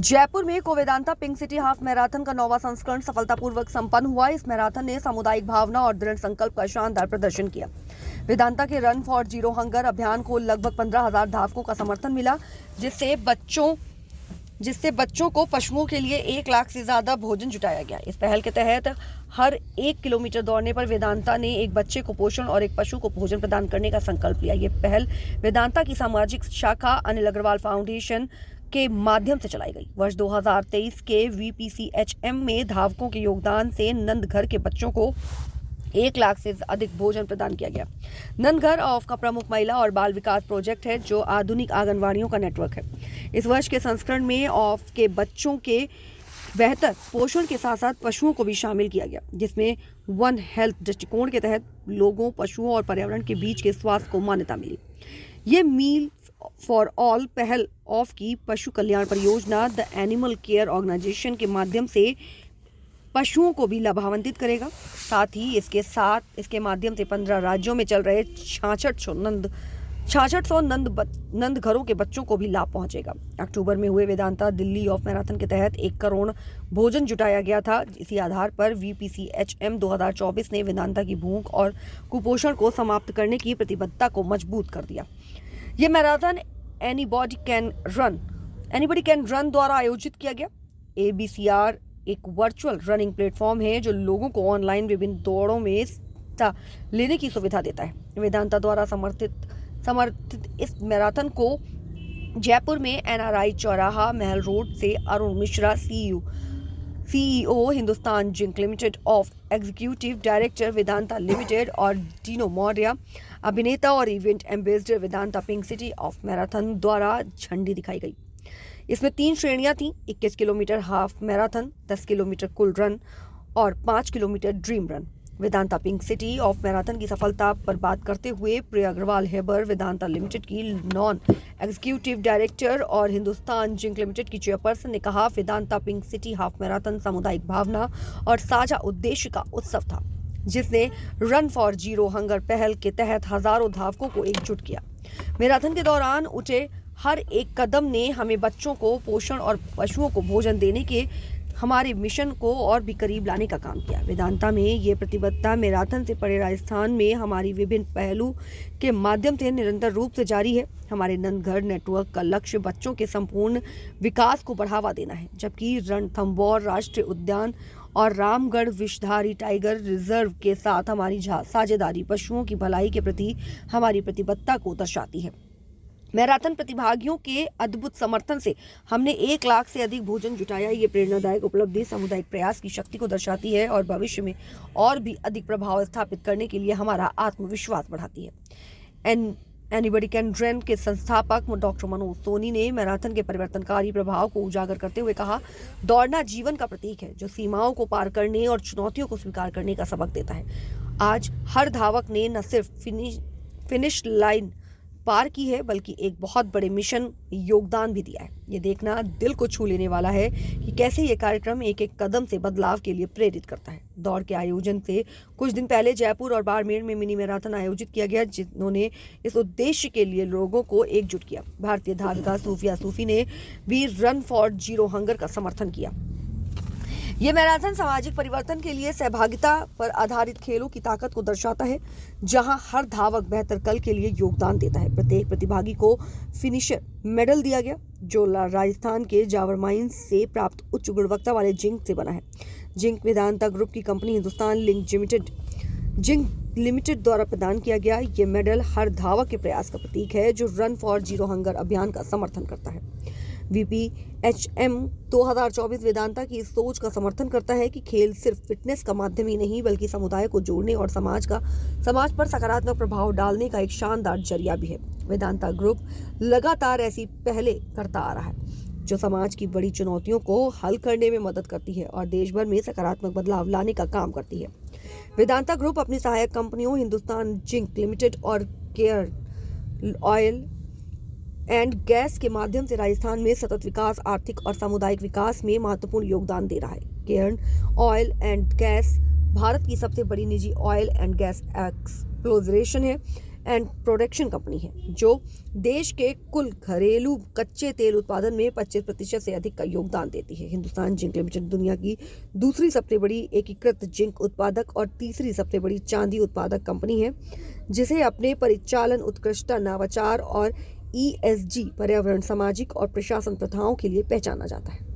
जयपुर में Vedanta pink city half marathon का 9वां संस्करण सफलतापूर्वक संपन्न हुआ। इस मैराथन ने सामुदायिक भावना और दृढ़ संकल्प का शानदार प्रदर्शन किया। वेदांता के रन फॉर जीरो हंगर अभियान को लगभग 15,000 धावकों का समर्थन मिला, जिससे बच्चों को पशुओं के लिए 1 लाख से ज्यादा भोजन जुटाया गया। इस पहल के तहत हर 1 किलोमीटर दौड़ने पर वेदांता ने एक बच्चे को पोषण और एक पशु को भोजन प्रदान करने का संकल्प लिया। ये पहल वेदांता की सामाजिक शाखा अनिल अग्रवाल फाउंडेशन के माध्यम से चलाई गई। वर्ष 2023 के VPCHM में धावकों के योगदान से नंदघर के बच्चों को 1 लाख से अधिक भोजन प्रदान किया गया। नंदघर ऑफ का प्रमुख महिला और बाल विकास प्रोजेक्ट है, जो आधुनिक आंगनवाड़ियों का नेटवर्क है। इस वर्ष के संस्करण में ऑफ के बच्चों के बेहतर पोषण के साथ साथ पशुओं को भी शामिल किया गया, जिसमें वन हेल्थ दृष्टिकोण के तहत लोगों, पशुओं और पर्यावरण के बीच के स्वास्थ्य को मान्यता मिली। ये मील फॉर ऑल पहल ऑफ की पशु कल्याण परियोजना द एनिमल केयर ऑर्गेनाइजेशन के माध्यम से पशुओं को भी लाभान्वित करेगा। साथ ही इसके माध्यम से 15 राज्यों में चल रहे 6600 नंदघरों के बच्चों को भी लाभ पहुंचेगा। अक्टूबर में हुए वेदांता दिल्ली ऑफ मैराथन के तहत 1 करोड़ भोजन जुटाया गया था। इसी आधार पर VPCHM 2024 ने वेदांता की भूख और कुपोषण को समाप्त करने की प्रतिबद्धता को मजबूत कर दिया। ये मैराथन एनीबॉडी कैन रन द्वारा आयोजित किया गया। ABCR एक वर्चुअल रनिंग प्लेटफॉर्म है, जो लोगों को ऑनलाइन विभिन्न दौड़ों में हिस्सा लेने की सुविधा देता है। वेदांता द्वारा समर्थित इस मैराथन को जयपुर में NRI चौराहा महल रोड से Arun Mishra CEO Hindustan zinc limited of executive director Vedanta limited और डीनो मौर्य अभिनेता और event ambassador Vedanta pink city of marathon द्वारा झंडी दिखाई गई। इसमें 3 श्रेणियां थीं: 21 किलोमीटर हाफ मैराथन, 10 किलोमीटर कुल रन और 5 kilometre dream run. Vedanta pink city of marathon की सफलता पर बात करते हुए प्रिया अग्रवाल हेबर, वेदांता लिमिटेड की नॉन एग्जीक्यूटिव डायरेक्टर और हिंदुस्तान जिंक लिमिटेड की चेयरपर्सन ने कहा, Vedanta pink city half marathon सामुदायिक भावना और साझा उद्देश्य का उत्सव था, जिसने रन फॉर जीरो हंगर पहल के तहत हजारों धावकों को एकजुट किया। मैराथन के दौरान उठे हर एक कदम ने हमें बच्चों को पोषण और पशुओं को भोजन देने के हमारे मिशन को और भी करीब लाने का काम किया। वेदांता में ये प्रतिबद्धता मैराथन से परे राजस्थान में हमारी विभिन्न पहलू के माध्यम से निरंतर रूप से जारी है। हमारे नंदघर नेटवर्क का लक्ष्य बच्चों के संपूर्ण विकास को बढ़ावा देना है, जबकि रणथंभौर राष्ट्रीय उद्यान और रामगढ़ विषधारी टाइगर रिजर्व के साथ हमारी साझेदारी पशुओं की भलाई के प्रति हमारी प्रतिबद्धता को दर्शाती है। मैराथन प्रतिभागियों के अद्भुत समर्थन से हमने 1 लाख से अधिक भोजन जुटाया। ये प्रेरणादायक उपलब्धि सामुदायिक प्रयास की शक्ति को दर्शाती है और भविष्य में और भी अधिक प्रभाव स्थापित करने के लिए हमारा आत्मविश्वास बढ़ाती है। एनीबॉडी कैन रन के संस्थापक डॉक्टर मनोज सोनी ने मैराथन के परिवर्तनकारी प्रभाव को उजागर करते हुए कहा, दौड़ना जीवन का प्रतीक है, जो सीमाओं को पार करने और चुनौतियों को स्वीकार करने का सबक देता है। आज हर धावक ने न सिर्फ फिनिश लाइन पार की है, बल्कि एक बहुत बड़े मिशन योगदान भी दिया है। ये देखना दिल को छू लेने वाला है कि कैसे ये कार्यक्रम एक एक कदम से बदलाव के लिए प्रेरित करता है। दौड़ के आयोजन से कुछ दिन पहले जयपुर और बाड़मेर में मिनी मैराथन आयोजित किया गया, जिन्होंने इस उद्देश्य के लिए लोगों को एकजुट किया। भारतीय धाविका सूफिया सूफी ने भी रन फॉर जीरो हंगर का समर्थन किया। ये मैराथन सामाजिक परिवर्तन के लिए सहभागिता पर आधारित खेलों की ताकत को दर्शाता है, जहां हर धावक बेहतर कल के लिए योगदान देता है। प्रत्येक प्रतिभागी को फिनिशर मेडल दिया गया, जो राजस्थान के जावर माइंस से प्राप्त उच्च गुणवत्ता वाले जिंक से बना है। जिंक वेदांता ग्रुप की कंपनी हिंदुस्तान जिंक लिमिटेड द्वारा प्रदान किया गया। ये मेडल हर धावक के प्रयास का प्रतीक है, जो रन फॉर जीरो हंगर अभियान का समर्थन करता है। VPHM 2024 वेदांता की इस सोच का समर्थन करता है कि खेल सिर्फ फिटनेस का माध्यम ही नहीं, बल्कि समुदाय को जोड़ने और समाज पर सकारात्मक प्रभाव डालने का एक शानदार जरिया भी है। वेदांता ग्रुप लगातार ऐसी पहले करता आ रहा है, जो समाज की बड़ी चुनौतियों को हल करने में मदद करती है और देश भर में सकारात्मक बदलाव लाने का काम करती है। वेदांता ग्रुप अपनी सहायक कंपनियों हिंदुस्तान जिंक लिमिटेड और केयर ऑयल एंड गैस के माध्यम से राजस्थान में सतत विकास, आर्थिक और सामुदायिक विकास में महत्वपूर्ण योगदान दे रहा है। Care oil and gas Bharat की सबसे बड़ी निजी ऑयल एंड गैस एक्सप्लोरेशन है। एंड प्रोडक्शन कंपनी है, जो देश के कुल घरेलू कच्चे तेल उत्पादन में 25% से अधिक का योगदान देती है। हिंदुस्तान जिंक लिमिटेड दुनिया की दूसरी सबसे बड़ी एकीकृत जिंक उत्पादक और तीसरी सबसे बड़ी चांदी उत्पादक कंपनी है, जिसे अपने परिचालन उत्कृष्टता, नवाचार और ESG पर्यावरण, सामाजिक और प्रशासन प्रथाओं के लिए पहचाना जाता है।